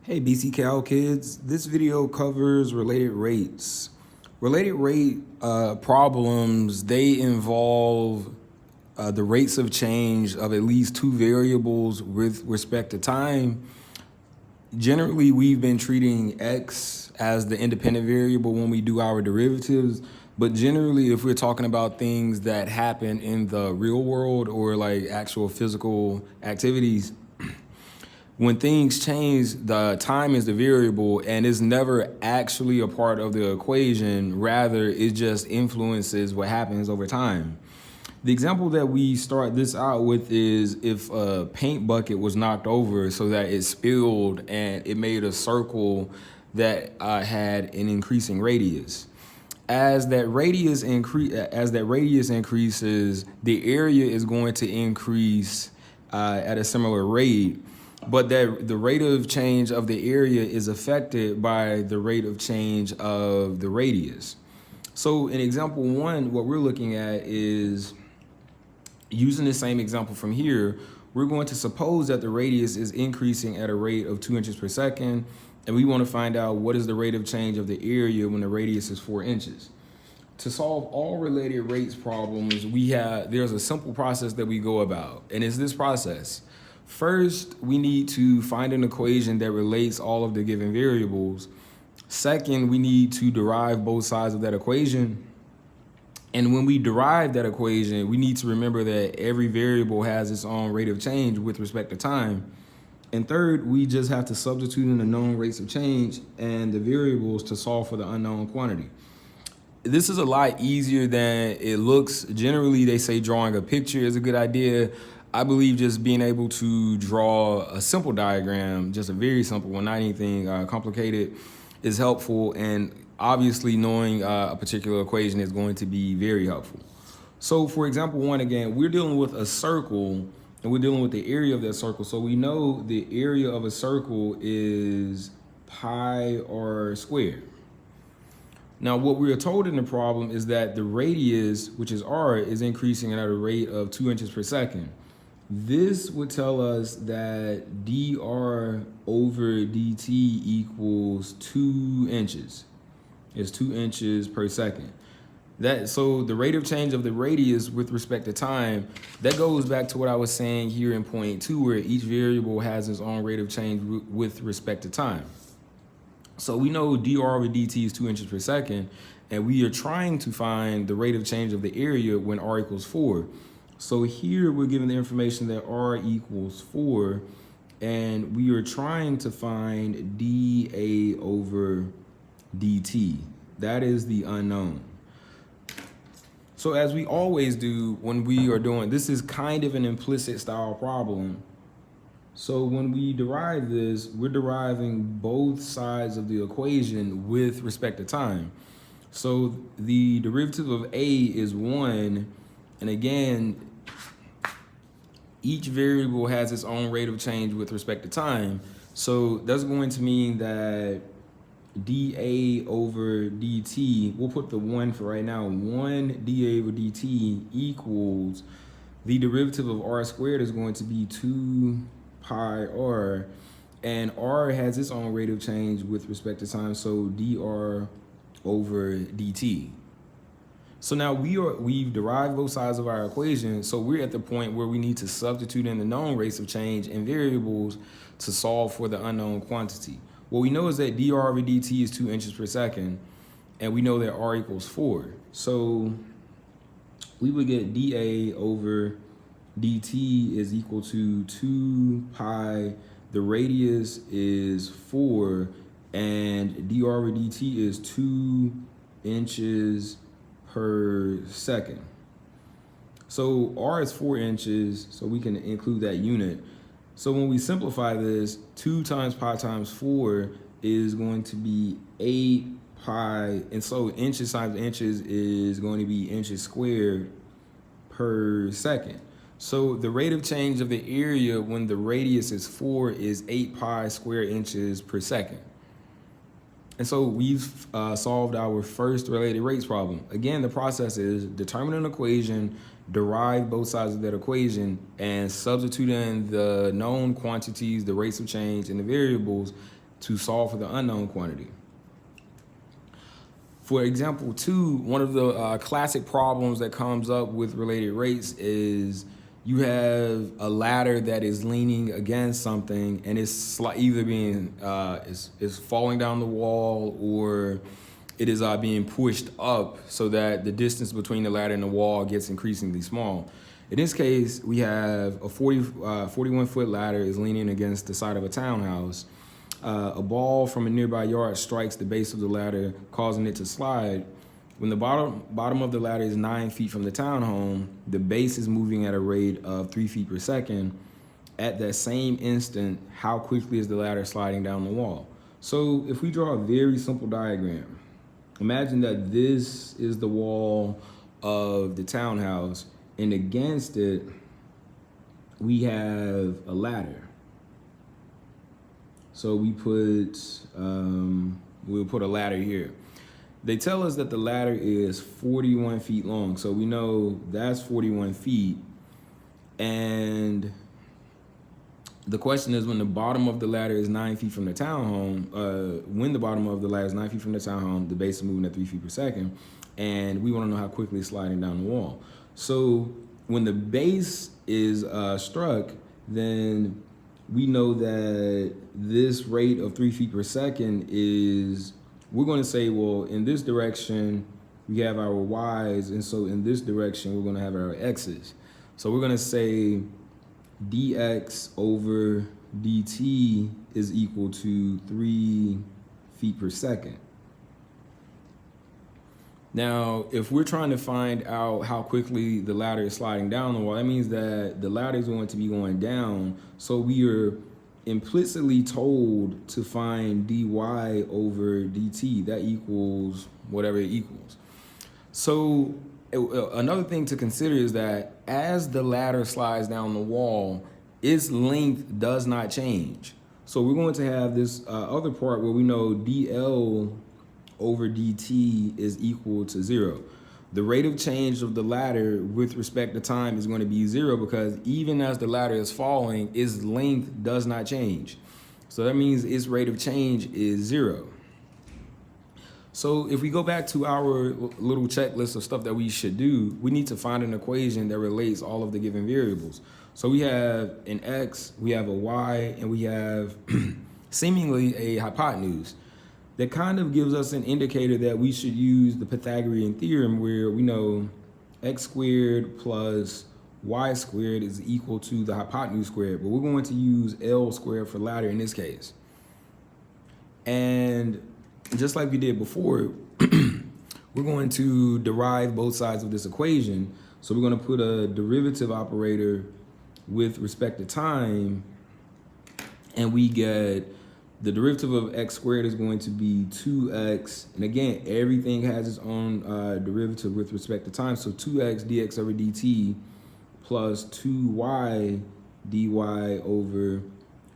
Hey BCCal kids, this video covers related rates. Related rate problems, they involve the rates of change of at least two variables with respect to time. Generally, we've been treating x as the independent variable when we do our derivatives, but generally if we're talking about things that happen in the real world or like actual physical activities, when things change, the time is the variable and it's never actually a part of the equation. Rather, it just influences what happens over time. The example that we start this out with is if a paint bucket was knocked over so that it spilled and it made a circle that had an increasing radius. As that radius increases, the area is going to increase at a similar rate. But that the rate of change of the area is affected by the rate of change of the radius. So in example one, what we're looking at is using the same example from here. We're going to suppose that the radius is increasing at a rate of 2 inches per second, and we want to find out what is the rate of change of the area when the radius is 4 inches. To solve all related rates problems, there's a simple process that we go about, and it's this process. First, we need to find an equation that relates all of the given variables. Second, we need to derive both sides of that equation. And when we derive that equation, we need to remember that every variable has its own rate of change with respect to time. And third, we just have to substitute in the known rates of change and the variables to solve for the unknown quantity. This is a lot easier than it looks. Generally, they say drawing a picture is a good idea. I believe just being able to draw a simple diagram, just a very simple one, not anything complicated, is helpful. And obviously knowing a particular equation is going to be very helpful. So for example one, again, we're dealing with a circle and we're dealing with the area of that circle. So we know the area of a circle is pi r squared. Now, what we are told in the problem is that the radius, which is r, is increasing at a rate of 2 inches per second. This would tell us that dr over dt equals 2 inches. It's 2 inches per second. So the rate of change of the radius with respect to time, that goes back to what I was saying here in point 2, where each variable has its own rate of change with respect to time. So we know dr over dt is 2 inches per second, and we are trying to find the rate of change of the area when r equals 4. So here we're given the information that r equals 4, and we are trying to find dA over dt. That is the unknown. So as we always do when we are doing, this is kind of an implicit style problem. So when we derive this, we're deriving both sides of the equation with respect to time. So the derivative of a is 1, and again, each variable has its own rate of change with respect to time. So that's going to mean that dA over dt, we'll put the 1 for right now, 1 dA over dt equals, the derivative of r squared is going to be 2 pi r, and r has its own rate of change with respect to time, so dr over dt. So now we've derived both sides of our equation, so we're at the point where we need to substitute in the known rates of change and variables to solve for the unknown quantity. What we know is that dr over dt is 2 inches per second, and we know that r equals 4. So we would get dA over dt is equal to 2 pi, the radius is 4, and dr over dt is 2 inches per second. So r is 4 inches, so we can include that unit. So when we simplify this, 2 times pi times 4 is going to be 8 pi, and so inches times inches is going to be inches squared per second. So the rate of change of the area when the radius is 4 is 8 pi square inches per second. And so we've solved our first related rates problem. Again, the process is determine an equation, derive both sides of that equation, and substitute in the known quantities, the rates of change, and the variables, to solve for the unknown quantity. For example 2, one of the classic problems that comes up with related rates is you have a ladder that is leaning against something and it's either being is falling down the wall, or it is being pushed up so that the distance between the ladder and the wall gets increasingly small. In this case, we have a 41-foot ladder is leaning against the side of a townhouse. A ball from a nearby yard strikes the base of the ladder, causing it to slide. When the bottom of the ladder is 9 feet from the townhome, the base is moving at a rate of 3 feet per second. At that same instant, how quickly is the ladder sliding down the wall? So if we draw a very simple diagram, imagine that this is the wall of the townhouse, and against it, we have a ladder. So we'll put a ladder here. They tell us that the ladder is 41 feet long. So we know that's 41 feet. And the question is, when the bottom of the ladder is 9 feet from the townhome, the base is moving at 3 feet per second. And we want to know how quickly it's sliding down the wall. So when the base is struck, then we know that this rate of 3 feet per second is, we're going to say, well, in this direction, we have our y's, and so in this direction, we're going to have our x's. So we're going to say dx over dt is equal to 3 feet per second. Now, if we're trying to find out how quickly the ladder is sliding down the wall, that means that the ladder is going to be going down. So we are implicitly told to find dy over dt. That equals whatever it equals. So another thing to consider is that as the ladder slides down the wall, its length does not change. So we're going to have this other part where we know dl over dt is equal to 0. The rate of change of the ladder with respect to time is going to be 0, because even as the ladder is falling, its length does not change. So that means its rate of change is 0. So if we go back to our little checklist of stuff that we should do, we need to find an equation that relates all of the given variables. So we have an x, we have a y, and we have seemingly a hypotenuse. That kind of gives us an indicator that we should use the Pythagorean Theorem, where we know x squared plus y squared is equal to the hypotenuse squared, but we're going to use L squared for ladder in this case. And just like we did before, we're going to derive both sides of this equation. So we're going to put a derivative operator with respect to time, and we get the derivative of x squared is going to be 2x. And again, everything has its own derivative with respect to time. So 2x dx over dt plus 2y dy over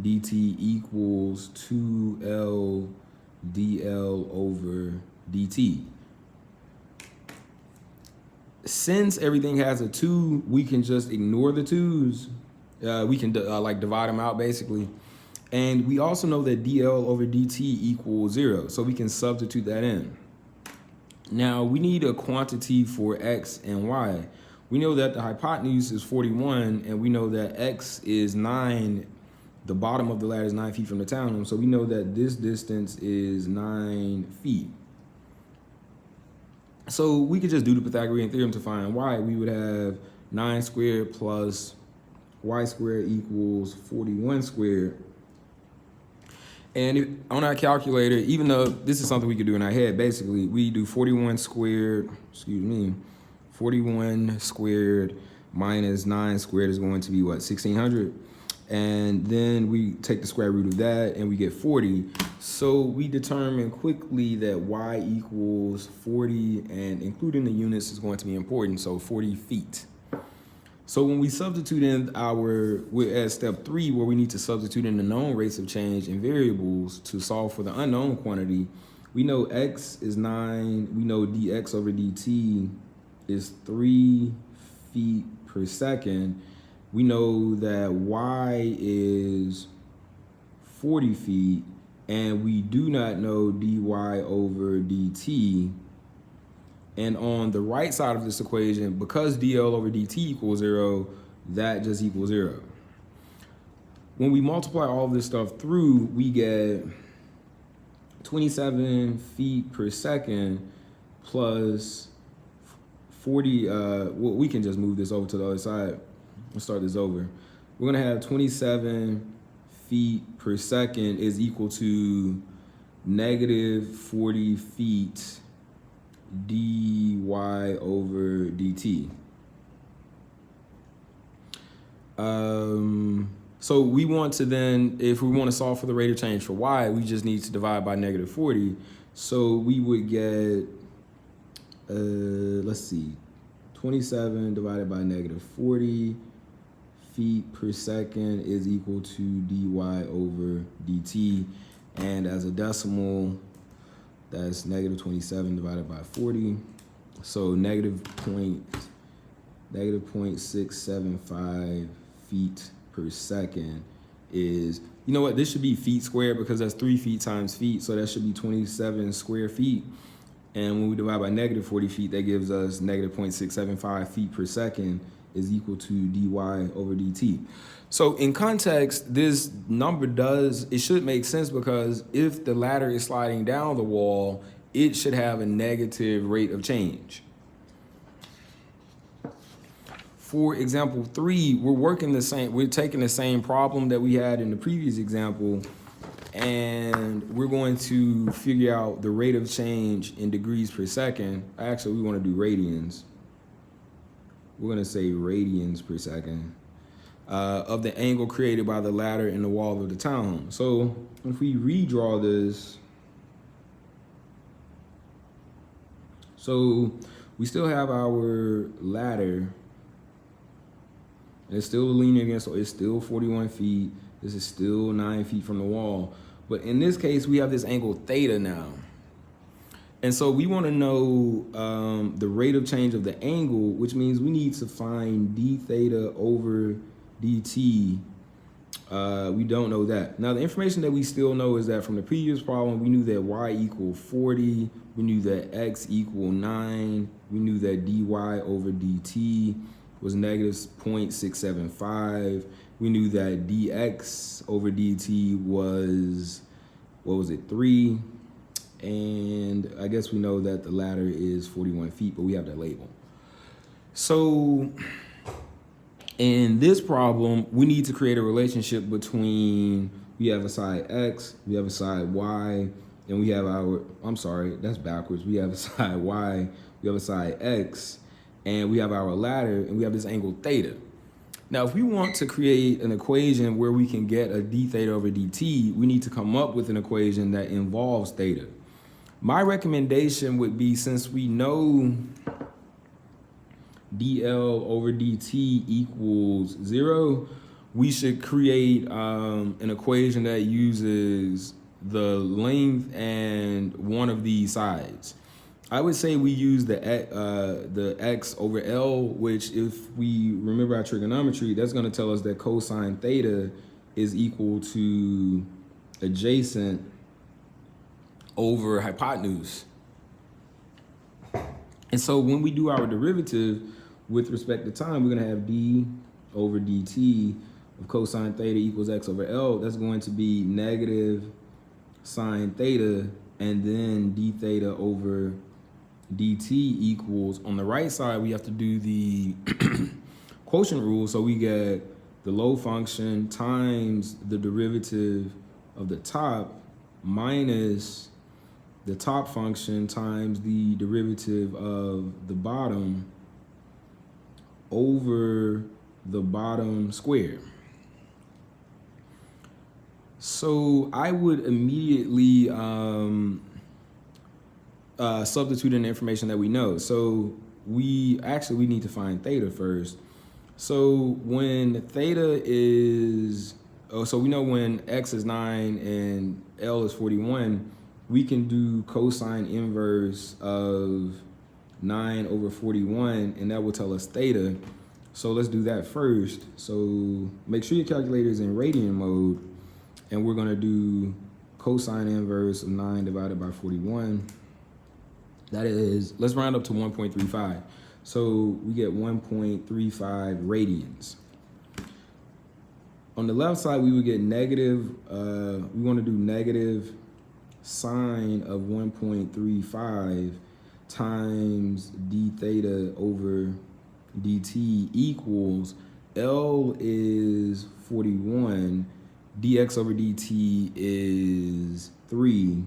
dt equals 2l dl over dt. Since everything has a 2, we can just ignore the 2's. We can like divide them out basically. And we also know that dl over dt equals 0, so we can substitute that in. Now, we need a quantity for x and y. We know that the hypotenuse is 41, and we know that x is 9. The bottom of the ladder is 9 feet from the townhome, so we know that this distance is 9 feet. So we could just do the Pythagorean Theorem to find y. We would have 9 squared plus y squared equals 41 squared. And on our calculator, even though this is something we could do in our head, basically, we do 41 squared minus 9 squared is going to be what, 1600? And then we take the square root of that and we get 40. So we determine quickly that y equals 40, and including the units is going to be important, so 40 feet. So when we substitute in we're at step 3, where we need to substitute in the known rates of change in variables to solve for the unknown quantity. We know x is 9, we know dx over dt is 3 feet per second. We know that y is 40 feet, and we do not know dy over dt. And on the right side of this equation, because dl over dt equals 0, that just equals 0. When we multiply all of this stuff through, we get 27 feet per second plus 40, well, we can just move this over to the other side. Let's start this over. We're gonna have 27 feet per second is equal to negative 40 feet dy over dt. So we want to then, if we want to solve for the rate of change for y, we just need to divide by negative 40. So we would get, let's see, 27 divided by negative 40 feet per second is equal to dy over dt. And as a decimal, that's negative 27 divided by 40. So negative 0.675 feet per second is, you know what, this should be feet squared because that's 3 feet times feet, so that should be 27 square feet. And when we divide by negative 40 feet, that gives us negative 0.675 feet per second is equal to dy over dt. So in context, this number it should make sense because if the ladder is sliding down the wall, it should have a negative rate of change. For example 3, we're taking the same problem that we had in the previous example, and we're going to figure out the rate of change in degrees per second. Actually, we want to do radians. We're going to say radians per second of the angle created by the ladder in the wall of the townhome. So if we redraw this, so we still have our ladder. It's still leaning against, so it's still 41 feet. This is still 9 feet from the wall. But in this case, we have this angle theta now. And so we want to know the rate of change of the angle, which means we need to find d theta over dt. We don't know that. Now, the information that we still know is that from the previous problem, we knew that y equaled 40. We knew that x equaled 9. We knew that dy over dt was negative 0.675. We knew that dx over dt was, 3? And I guess we know that the ladder is 41 feet, but we have that label. So in this problem, we need to create a relationship between, we have a side x, we have a side y, and we have our, I'm sorry, that's backwards. We have a side y, we have a side x, and we have our ladder, and we have this angle theta. Now, if we want to create an equation where we can get a d theta over dt, we need to come up with an equation that involves theta. My recommendation would be, since we know dl over dt equals 0, we should create an equation that uses the length and one of these sides. I would say we use the x over L, which, if we remember our trigonometry, that's going to tell us that cosine theta is equal to adjacent over hypotenuse. And so when we do our derivative with respect to time, we're going to have d over dt of cosine theta equals x over L. That's going to be negative sine theta, and then d theta over dt equals, on the right side, we have to do the quotient rule. So we get the low function times the derivative of the top minus the top function times the derivative of the bottom over the bottom square. So I would immediately substitute in the information that we know. So we need to find theta first. So when theta is, so we know when x is 9 and L is 41, we can do cosine inverse of 9 over 41, and that will tell us theta. So let's do that first. So make sure your calculator is in radian mode, and we're gonna do cosine inverse of 9 divided by 41. That is, let's round up to 1.35. So we get 1.35 radians. On the left side, we would get negative, we want to do negative sine of 1.35 times d theta over dt equals L is 41, dx over dt is 3,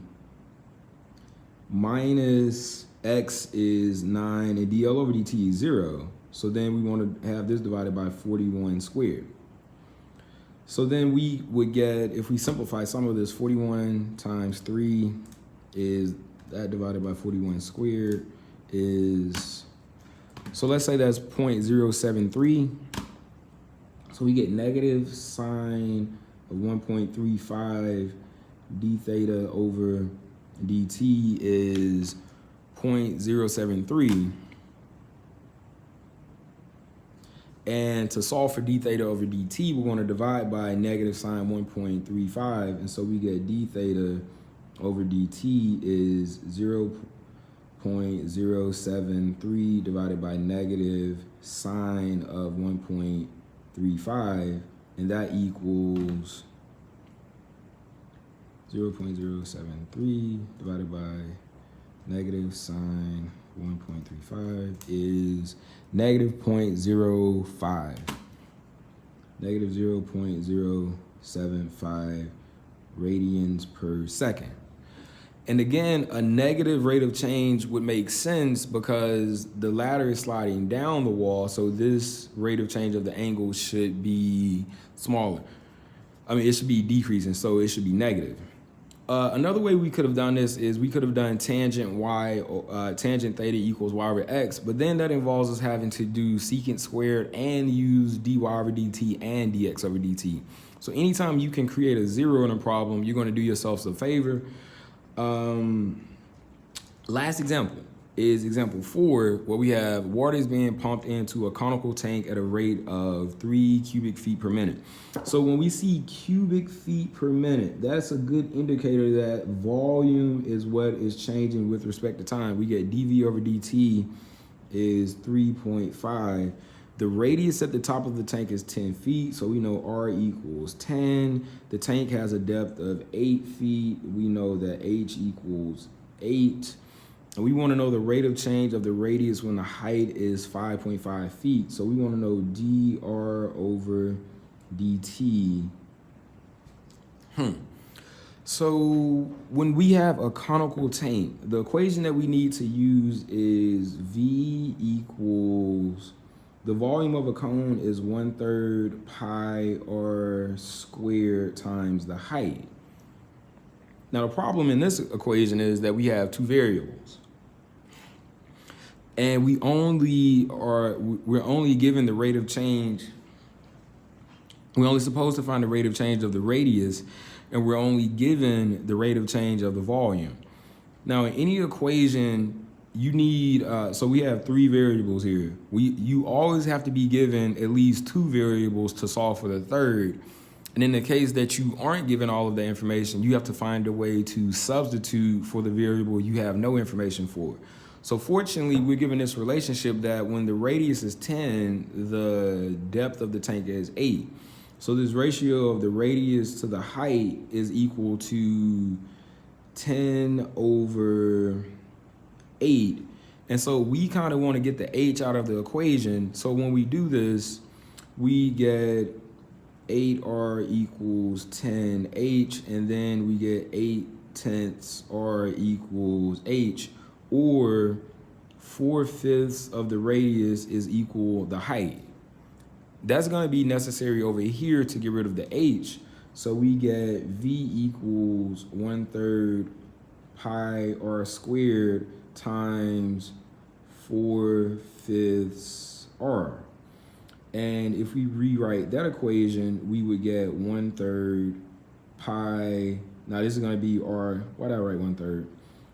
minus x is 9, and dl over dt is 0. So then we want to have this divided by 41 squared. So then we would get, if we simplify some of this, 41 times 3 is, that divided by 41 squared is, so let's say that's 0.073. So we get negative sine of 1.35 d theta over dt is 0.073. And to solve for d theta over dt, we're going to divide by negative sine 1.35. And so we get d theta over dt is 0.073 divided by negative sine of 1.35. And that equals 0.073 divided by negative sine 1.35 is negative 0.05. Negative 0.075 radians per second. And again, a negative rate of change would make sense because the ladder is sliding down the wall, so this rate of change of the angle should be smaller. I mean, it should be decreasing, so it should be negative. Another way we could have done this is we could have done tangent tangent theta equals y over x, but then that involves us having to do secant squared and use dy over dt and dx over dt. So anytime you can create a zero in a problem, you're going to do yourself a favor. Last example is example 4, where we have water is being pumped into a conical tank at a rate of 3 cubic feet per minute. So when we see cubic feet per minute, that's a good indicator that volume is what is changing with respect to time. We get dv over dt is 3.5. The radius at the top of the tank is 10 feet, so we know r equals 10. The tank has a depth of 8 feet. We know that h equals 8. And we want to know the rate of change of the radius when the height is 5.5 feet. So we want to know dr over dt. So when we have a conical tank, the equation that we need to use is V equals, the volume of a cone is 1/3 pi r squared times the height. Now the problem in this equation is that we have two variables. And we're only given the rate of change. We're only supposed to find the rate of change of the radius, and we're only given the rate of change of the volume. Now in any equation, you need, so we have 3 variables here. You always have to be given at least 2 variables to solve for the third. And in the case that you aren't given all of the information, you have to find a way to substitute for the variable you have no information for. So fortunately, we're given this relationship that when the radius is 10, the depth of the tank is 8. So this ratio of the radius to the height is equal to 10 over 8. And so we kind of want to get the h out of the equation. So when we do this, we get 8r equals 10h, and then we get 8/10 r equals h, or 4/5 of the radius is equal the height. That's going to be necessary over here to get rid of the h. So we get v equals 1/3 pi r squared times 4/5 r. And if we rewrite that equation, we would get 1/3 pi. Now this is going to be r. Why did I write 1/3?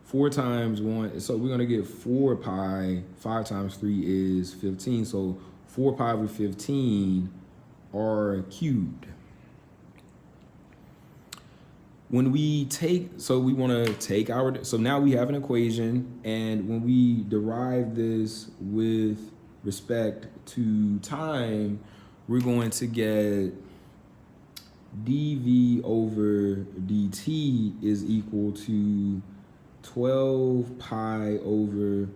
4 times 1. So we're going to get 4 pi. 5 times 3 is 15. So 4 pi over 15 r cubed. when we take, so we want to take our, so now we have an equation, and when we derive this with respect to time, we're going to get dv over dt is equal to 12 pi over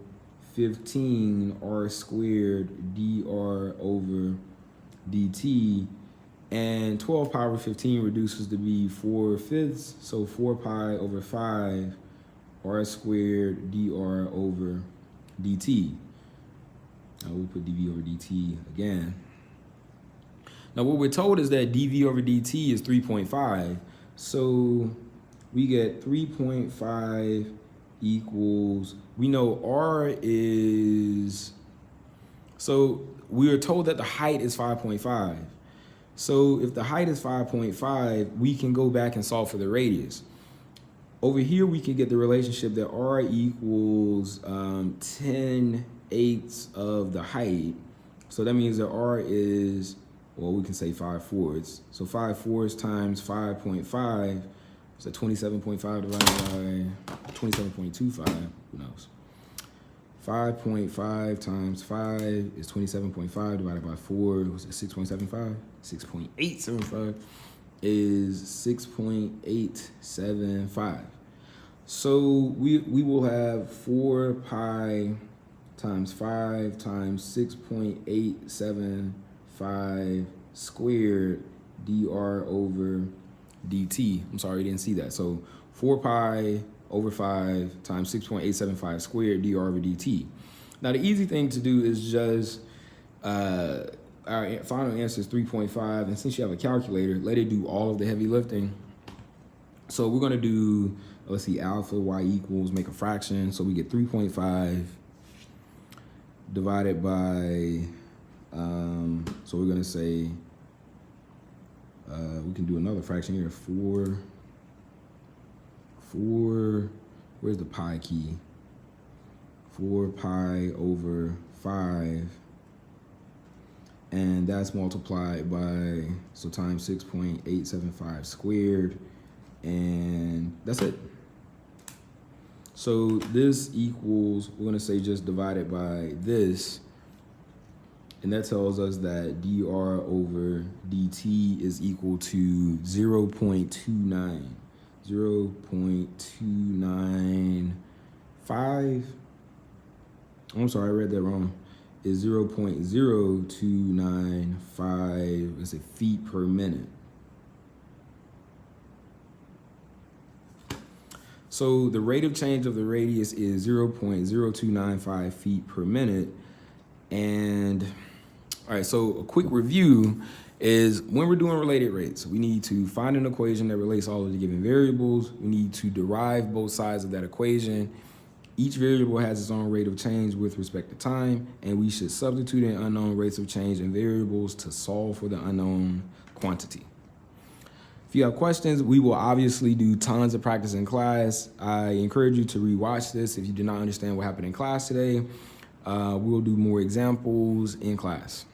15 r squared dr over dt. And 12 pi over 15 reduces to be 4/5, so 4 pi over 5 r squared dr over dt. Now we'll put dv over dt again. Now what we're told is that dv over dt is 3.5, so we get 3.5 equals, we know r is, so we are told that the height is 5.5. So if the height is 5.5, we can go back and solve for the radius. Over here, we can get the relationship that r equals 10/8 of the height. So that means that r is, well, we can say 5/4. So 5/4 times 5.5, so 27.5 divided by 27.25, who knows? 5.5 times 5 is 27.5 divided by 4, was it 6.75? 6.875 is 6.875. So we will have 4 pi times 5 times 6.875 squared dr over dt. I'm sorry, you didn't see that. So 4 pi over 5 times 6.875 squared dr over dt. Now the easy thing to do is just, our final answer is 3.5, and since you have a calculator, let it do all of the heavy lifting. So we're gonna do, let's see, alpha y equals, make a fraction, so we get 3.5 divided by, so we're gonna say, we can do another fraction here, 4, where's the pi key? 4 pi over 5, and that's multiplied by, so times 6.875 squared, and that's it. So this equals, we're gonna say just divided by this, and that tells us that dr over dt is equal to 0.29. 0.295. I'm sorry, I read that wrong. Is 0.0295, let's say, feet per minute. So the rate of change of the radius is 0.0295 feet per minute. And all right, so a quick review is when we're doing related rates, we need to find an equation that relates all of the given variables. We need to derive both sides of that equation. Each variable has its own rate of change with respect to time, and we should substitute in unknown rates of change in variables to solve for the unknown quantity. If you have questions, we will obviously do tons of practice in class. I encourage you to rewatch this if you did not understand what happened in class today. We'll do more examples in class.